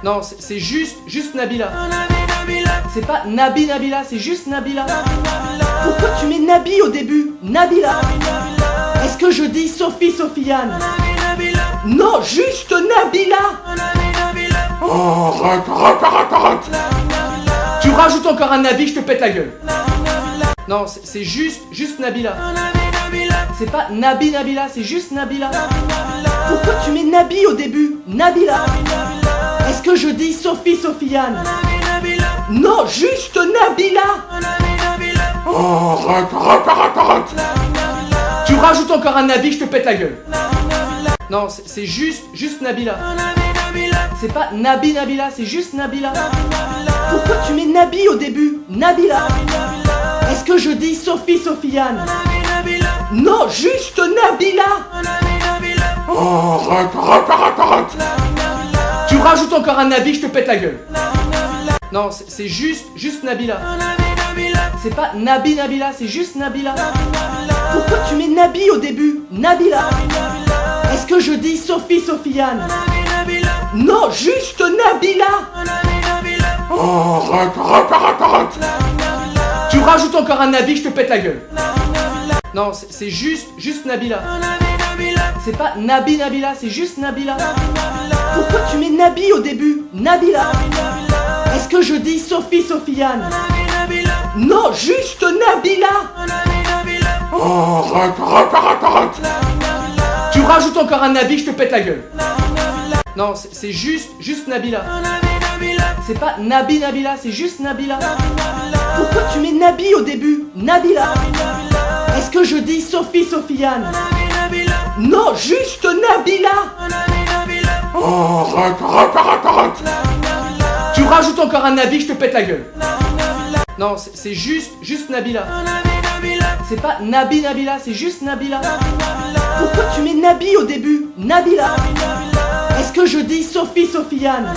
Non, c'est juste Nabila. C'est pas Nabi Nabila, c'est juste Nabila. Pourquoi tu mets Nabi au début? Nabila. Est-ce que je dis Sophie Sofiane? Non, juste Nabila. Oh, arrête. Tu rajoutes encore un Nabi, je te pète la gueule. Non, c'est juste Nabila. C'est pas Nabi Nabila, c'est juste Nabila. Pourquoi tu mets Nabi au début? Nabila. Est-ce que je dis Sophie Sofiane? Non, juste Nabila. Oh, arrête. Tu rajoutes encore un Nabi, je te pète la gueule. Non, c'est juste Nabila. C'est pas Nabi Nabila, c'est juste Nabila. Pourquoi tu mets Nabi au début? Nabila. Est-ce que je dis Sophie Sofiane? Non, juste Nabila. Oh, arrête. Tu rajoutes encore un Nabi, je te pète la gueule. Non, c'est juste Nabila. C'est pas Nabi Nabila, c'est juste Nabila. Pourquoi tu mets Nabi au début? Nabila. Est-ce que je dis Sophie Sofiane? Non, juste Nabila. Oh, arrête. Tu rajoutes encore un Nabi, je te pète la gueule. Non, c'est juste Nabila. C'est pas Nabi Nabila, c'est juste Nabila. Pourquoi tu mets Nabi au début? Nabila. Est-ce que je dis Sophie Sofiane? Non, juste Nabila. Oh, arrête. Tu rajoutes encore un Nabi, je te pète la gueule. Non, c'est juste Nabila. C'est pas Nabi Nabila, c'est juste Nabila. Pourquoi tu mets Nabi au début? Nabila. Est-ce que je dis Sophie Sofiane? Non, juste Nabila. Oh, arrête. Tu rajoutes encore un Nabi, je te pète la gueule. Non, c'est juste Nabila. C'est pas Nabi Nabila, c'est juste Nabila. Pourquoi tu mets Nabi au début? Nabila. Est-ce que je dis Sophie Sofiane?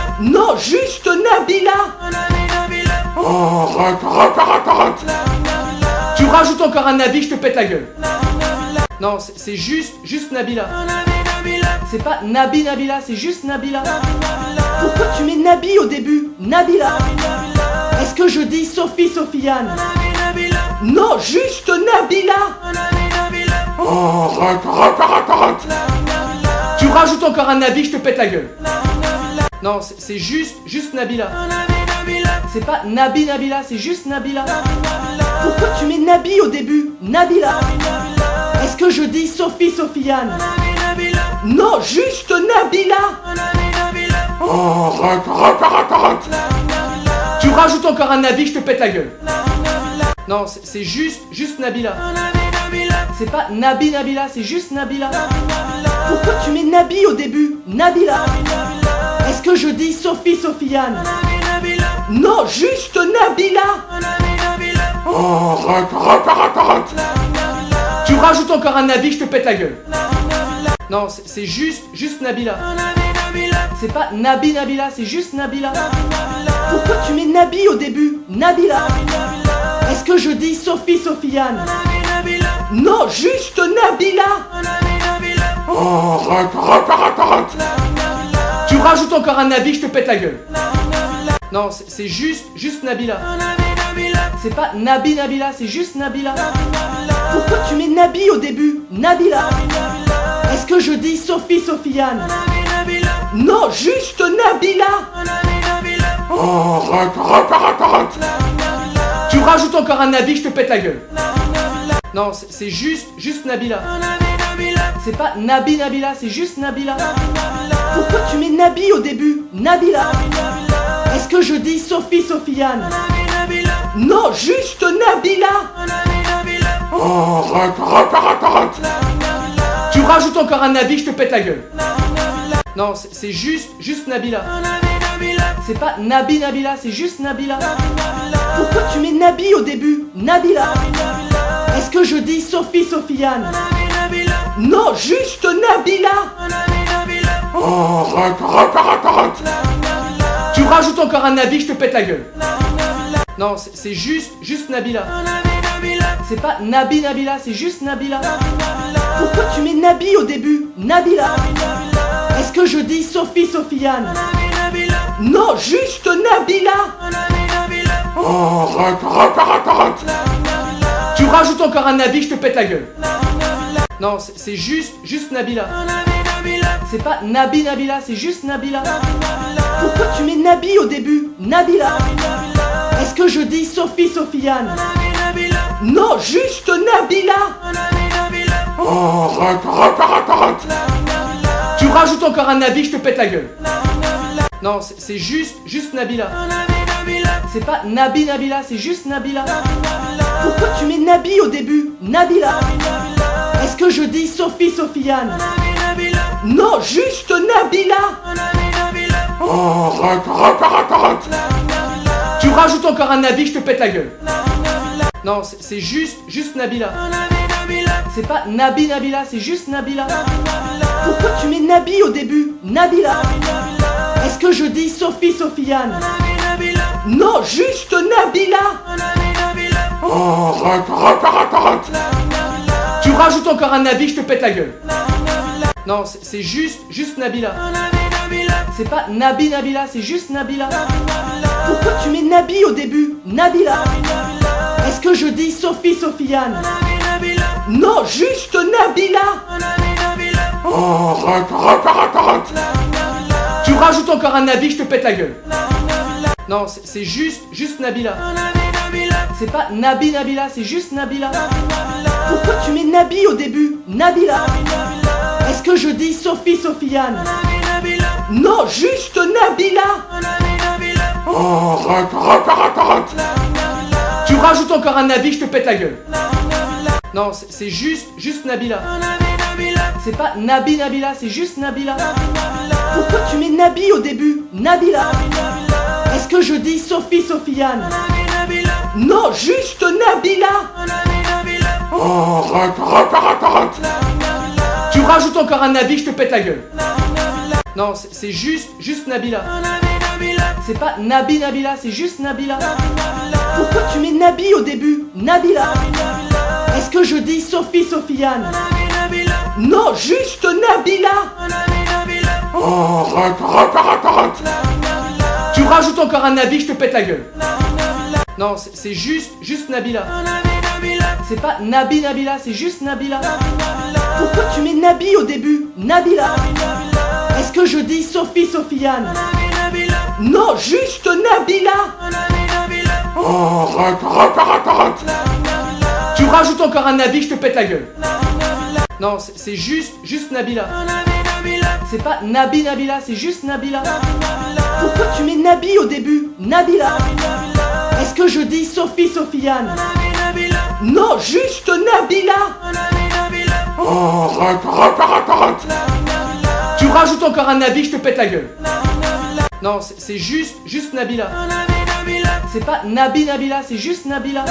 Non, juste Nabila. Oh, arrête. Tu rajoutes encore un Nabi, je te pète la gueule. Non, c'est juste Nabila. C'est pas Nabi Nabila, c'est juste Nabila. Pourquoi tu mets Nabi au début? Nabila. Est-ce que je dis Sophie Sofiane? Non, juste Nabila. Oh, arrête. Tu rajoutes encore un Nabi, je te pète la gueule. Non, c'est juste Nabila. C'est pas Nabi Nabila, c'est juste Nabila. Pourquoi tu mets Nabi au début? Nabila. Est-ce que je dis Sophie Sofiane? Non, juste Nabila. Oh, arrête. Tu rajoutes encore un Nabi, je te pète la gueule. Non, c'est juste Nabila. C'est pas Nabi Nabila, c'est juste Nabila. Pourquoi tu mets Nabi au début? Nabila. Est-ce que je dis Sophie Sofiane? Non, juste Nabila. Oh, arrête. Tu rajoutes encore un Nabi, je te pète la gueule. Non, c'est juste Nabila. C'est pas Nabi Nabila, c'est juste Nabila. Pourquoi tu mets Nabi au début? Nabila. Est-ce que je dis Sophie Sofiane? Non, juste Nabila. Oh, arrête. Tu rajoutes encore un Nabi, je te pète la gueule. Non, c'est juste Nabila. C'est pas Nabi Nabila, c'est juste Nabila. Pourquoi tu mets Nabi au début? Nabila. Est-ce que je dis Sophie Sofiane? Non, juste Nabila. Oh, arrête. Tu rajoutes encore un Nabi, je te pète la gueule. Non, c'est juste Nabila. C'est pas Nabi Nabila, c'est juste Nabila. Pourquoi tu mets Nabi au début? Nabila. Est-ce que je dis Sophie Sofiane? Non, juste Nabila. Oh, arrête. Tu rajoutes encore un Nabi, je te pète la gueule. Non, c'est juste Nabila. C'est pas Nabi Nabila, c'est juste Nabila. Pourquoi tu mets Nabi au début? Nabila. Est-ce que je dis Sophie Sofiane? Non, juste Nabila. Oh, arrête. Tu rajoutes encore un Nabi, je te pète la gueule. Non, c'est juste Nabila. C'est pas Nabi Nabila, c'est juste Nabila. Pourquoi tu mets Nabi au début? Nabila. Est-ce que je dis Sophie Sofiane? Non, juste Nabila. Arrête. Tu rajoutes encore un Nabi, je te pète la gueule. Non, c'est juste Nabila. C'est pas Nabi Nabila, c'est juste Nabila. Pourquoi tu mets Nabi au début? Nabila. Est-ce que je dis Sophie Sofiane? Non, juste Nabila. Arrête. Tu rajoutes encore un Nabi, je te pète la gueule. Non, c'est juste Nabila. C'est pas Nabi Nabila, c'est juste Nabila. Pourquoi tu mets Nabi au début? Nabila. Est-ce que je dis Sophie Sofiane? Non, juste Nabila. Arrête. Tu rajoutes encore un Nabi, je te pète la gueule. Non, c'est juste Nabila. C'est pas Nabi Nabila, c'est juste Nabila. Pourquoi tu mets Nabi au début? Nabila. Est-ce que je dis Sophie Sofiane? Non, juste Nabila. Arrête. Tu rajoutes encore un Nabi, je te pète la gueule. Non, c'est juste Nabila. C'est pas Nabi Nabila, c'est juste Nabila. Pourquoi tu mets Nabi au début? Nabila. Est-ce que je dis Sophie Sofiane? Non, juste Nabila. Arrête. Tu rajoutes encore un Nabi, je te pète la gueule. Non, c'est juste Nabila. C'est pas Nabi Nabila, c'est juste Nabila. Pourquoi tu mets Nabi au début? Nabila. Est-ce que je dis Sophie Sofiane? Non, juste Nabila. Arrête. Tu rajoutes encore un Nabi, je te pète la gueule. Non, c'est juste Nabila. C'est pas Nabi Nabila, c'est juste Nabila. Pourquoi tu mets Nabi au début? Nabila. Est-ce que je dis Sophie Sofiane? Non, juste Nabila. Arrête. Tu rajoutes encore un Nabi, je te pète la gueule. Non, c'est juste Nabila. C'est pas Nabi Nabila, c'est juste Nabila. Pourquoi tu mets Nabi au début? Nabila. Est-ce que je dis Sophie Sofiane? Non, juste Nabila. Arrête. Tu rajoutes encore un Nabi, je te pète la gueule. Non, c'est juste Nabila. C'est pas Nabi Nabila, c'est juste Nabila. Pourquoi tu mets Nabi au début? Nabila. Est-ce que je dis Sophie Sofiane? Non, juste Nabila. Arrête. Tu rajoutes encore un Nabi, je te pète la gueule. Non, c'est juste Nabila. C'est pas Nabi Nabila, c'est juste Nabila. Pourquoi tu mets Nabi au début? Nabila. Est-ce que je dis Sophie Sofiane? Non, juste Nabila. Arrête. Tu rajoutes encore un Nabi, je te pète la gueule. Non, c'est juste Nabila. C'est pas Nabi Nabila, c'est juste Nabila.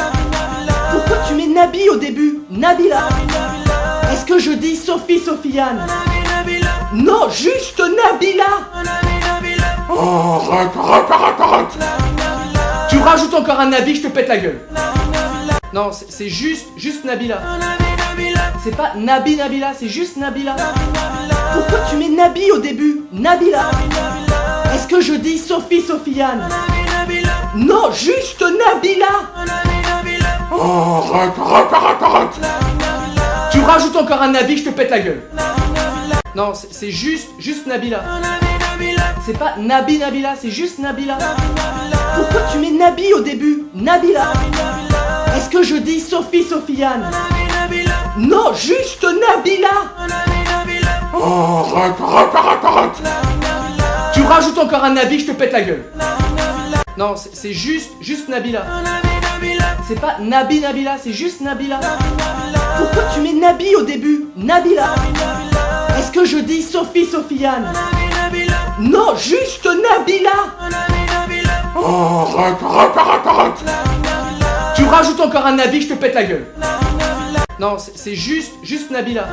Pourquoi tu mets Nabi au début? Nabila. Est-ce que je dis Sophie Sofiane? Non, juste Nabila. Arrête. Tu rajoutes encore un Nabi, je te pète la gueule. Non, c'est juste Nabila. C'est pas Nabi Nabila, c'est juste Nabila. Pourquoi tu mets Nabi au début? Nabila. Est-ce que je dis Sophie Sofiane? Non, juste Nabila. Arrête. Tu rajoutes encore un Nabi, je te pète la gueule. Non, c'est juste Nabila. C'est pas Nabi Nabila, c'est juste Nabila. Pourquoi tu mets Nabi au début? Nabila. Est-ce que je dis Sophie Sofiane? Non, juste Nabila. Arrête. Tu rajoutes encore un Nabi, je te pète la gueule. Non, c'est juste Nabila. C'est pas Nabi Nabila, c'est juste Nabila. Pourquoi tu mets Nabi au début? Nabila. Est-ce que je dis Sophie Sofiane? Non, juste Nabila. Arrête. Tu rajoutes encore un Nabi, je te pète la gueule. Non, c'est juste Nabila.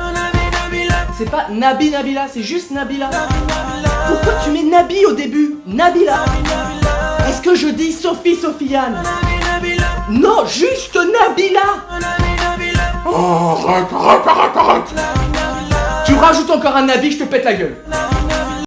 C'est pas Nabi Nabila, c'est juste Nabila. Pourquoi tu mets Nabi au début? Nabila. Est-ce que je dis Sophie Sofiane? Non, juste Nabila. Arrête. Tu rajoutes encore un Nabi, je te pète la gueule.